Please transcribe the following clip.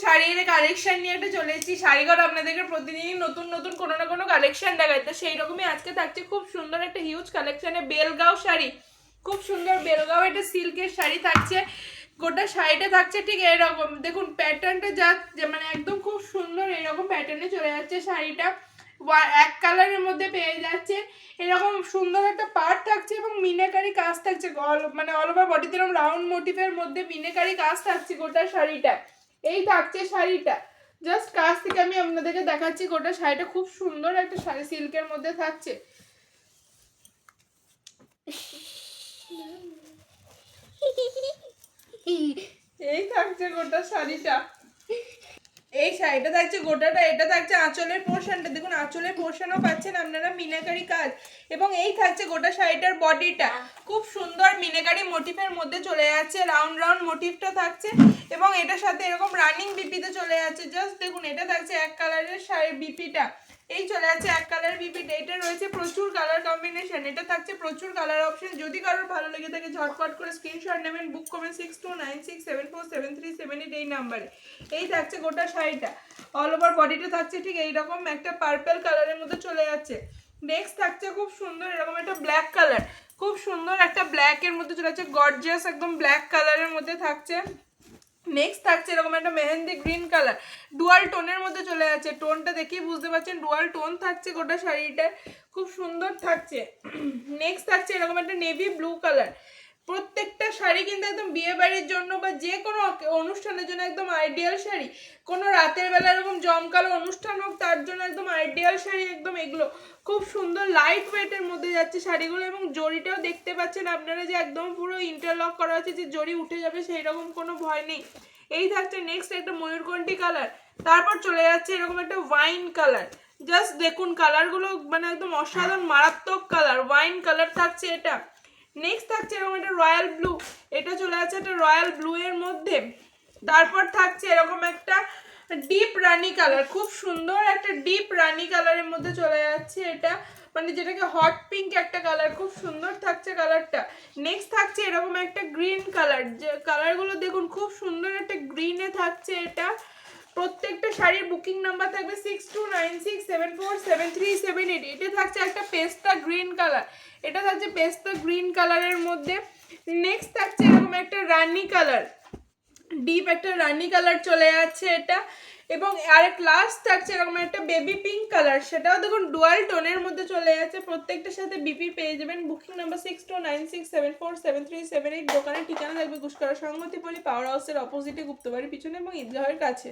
শাড়ির কালেকশন নিয়ে একটা চলে এসেছি। শাড়িঘর আপনাদেরকে প্রতিদিনই নতুন নতুন কোনো না কোনো কালেকশন দেখায়, তো সেই রকমই আজকে থাকছে খুব সুন্দর একটা হিউজ কালেকশনে বেলগাঁও শাড়ি। খুব সুন্দর বেলগাঁও একটা সিল্কের শাড়ি থাকছে। গোটা শাড়িটা থাকছে ঠিক এরকম, দেখুন প্যাটার্নটা যা মানে একদম খুব সুন্দর এরকম প্যাটার্নে চলে যাচ্ছে শাড়িটা। এক কালারের মধ্যে পেয়ে যাচ্ছে, এরকম সুন্দর একটা পাড় থাকছে এবং মিনাকারি কাজ থাকছে, মানে অল ওভার বডিতে এরকম রাউন্ড মোটিভের মধ্যে মিনাকারি কাজ থাকছে গোটা শাড়িটা। এই থাকছে শাড়িটা, জাস্ট কাছ থেকে আমি আপনাদেরকে দেখাচ্ছি। গোটা শাড়িটা খুব সুন্দর একটা শাড়ি সিল্কের মধ্যে থাকছে। এই থাকছে গোটা শাড়িটা। এই শাড়িটা থাকছে গোটাটা, এটা থাকছে আঁচলের পোর্শনটা, দেখুন আঁচলের পোর্শনও পাচ্ছেন আপনারা মিনাকারি কাজ। এবং এই থাকছে গোটা শাড়িটার বডিটা, খুব সুন্দর মিনাকারি মোটিভের মধ্যে চলে যাচ্ছে, রাউন্ড রাউন্ড মোটিভটা থাকছে এবং এটার সাথে এরকম রানিং বিপিতে চলে যাচ্ছে। জাস্ট দেখুন এটা থাকছে এক কালারের শাড়ি বিপিটা, এই চলে যাচ্ছে এক কালার বিপিটা। এটা রয়েছে প্রচুর কালার কম্বিনেশন, এটা থাকছে প্রচুর কালার অপশন। যদি কারোর ভালো লেগে থাকে ঝটপট করে স্ক্রিনশট নেবেন, বুক করবেন 6296747378 এই নাম্বারে। এই থাকছে গোটা শাড়িটা, অল ওভার বডিটা থাকছে ঠিক এইরকম একটা পার্পল কালারের মধ্যে চলে যাচ্ছে। নেক্সট থাকছে খুব সুন্দর এরকম একটা ব্ল্যাক কালার, খুব সুন্দর একটা ব্ল্যাকের মধ্যে চলে যাচ্ছে, গর্জিয়াস একদম ব্ল্যাক কালারের মধ্যে থাকছে। নেক্সট থাকছে এরকম একটা মেহেন্দি গ্রিন কালার, ডুয়াল টোনের মধ্যে চলে যাচ্ছে। টোনটা দেখেই বুঝতে পারছেন ডুয়াল টোন থাকছে গোটা শাড়িটা, খুব সুন্দর থাকছে। নেক্সট থাকছে এরকম একটা নেভি ব্লু কালার। প্রত্যেকটা শাড়ি কিন্তু একদম বিয়ে বাড়ির জন্য বা যে কোনো অনুষ্ঠানের জন্য একদম আইডিয়াল শাড়ি। কোনো রাতের বেলা এরকম জমকালো অনুষ্ঠান হোক তার জন্য একদম আইডিয়াল শাড়ি একদম এগুলো। খুব সুন্দর লাইট ওয়েটের মধ্যে যাচ্ছে শাড়িগুলো এবং জরিটাও দেখতে পাচ্ছেন আপনারা যে একদম পুরো ইন্টারলক করা আছে, যে জরি উঠে যাবে সেই রকম কোনো ভয় নেই। এই থাকছে নেক্সট একটা ময়ূরকণ্ঠী কালার, তারপর চলে যাচ্ছে এরকম একটা ওয়াইন কালার। জাস্ট দেখুন কালারগুলো মানে একদম অসাধারণ মারাত্মক কালার, ওয়াইন কালার থাকছে এটা। নেক্সট থাকছে এরকম একটা রয়্যাল ব্লু, এটা চলে যাচ্ছে একটা রয়্যাল ব্লু এর মধ্যে। তারপর থাকছে এরকম একটা ডিপ রানি কালার, খুব সুন্দর একটা ডিপ রানি কালারের মধ্যে চলে যাচ্ছে এটা, মানে যেটাকে হট পিঙ্ক একটা কালার, খুব সুন্দর থাকছে কালারটা। নেক্সট থাকছে এরকম একটা গ্রিন কালার, যে কালারগুলো দেখুন খুব সুন্দর একটা গ্রিনে থাকছে এটা। প্রত্যেকটা শাড়ির বুকিং নাম্বার থাকবে 6296747378। এটা থাকছে একটা পেস্তা গ্রিন কালার, এটা থাকছে পেস্তা গ্রিন কালারের মধ্যে। নেক্সট থাকছে এরকম একটা রানি কালার, ডিপ একটা রানি কালার চলে যাচ্ছে এটা। এবং আরেক লাস্ট থাকছে এরকম একটা বেবি পিঙ্ক কালার, সেটাও দেখুন ডুয়াল টোনের মধ্যে চলে যাচ্ছে। প্রত্যেকটার সাথে বিপি পেয়ে যাবেন। Booking number 6296747378। দোকানের ঠিকানা থাকবে গুসকরা সংগতি পল্লী পাওয়ার হাউসের অপোজিটে, গুপ্তবাড়ির পিছনে এবং ঈদগাহের কাছে।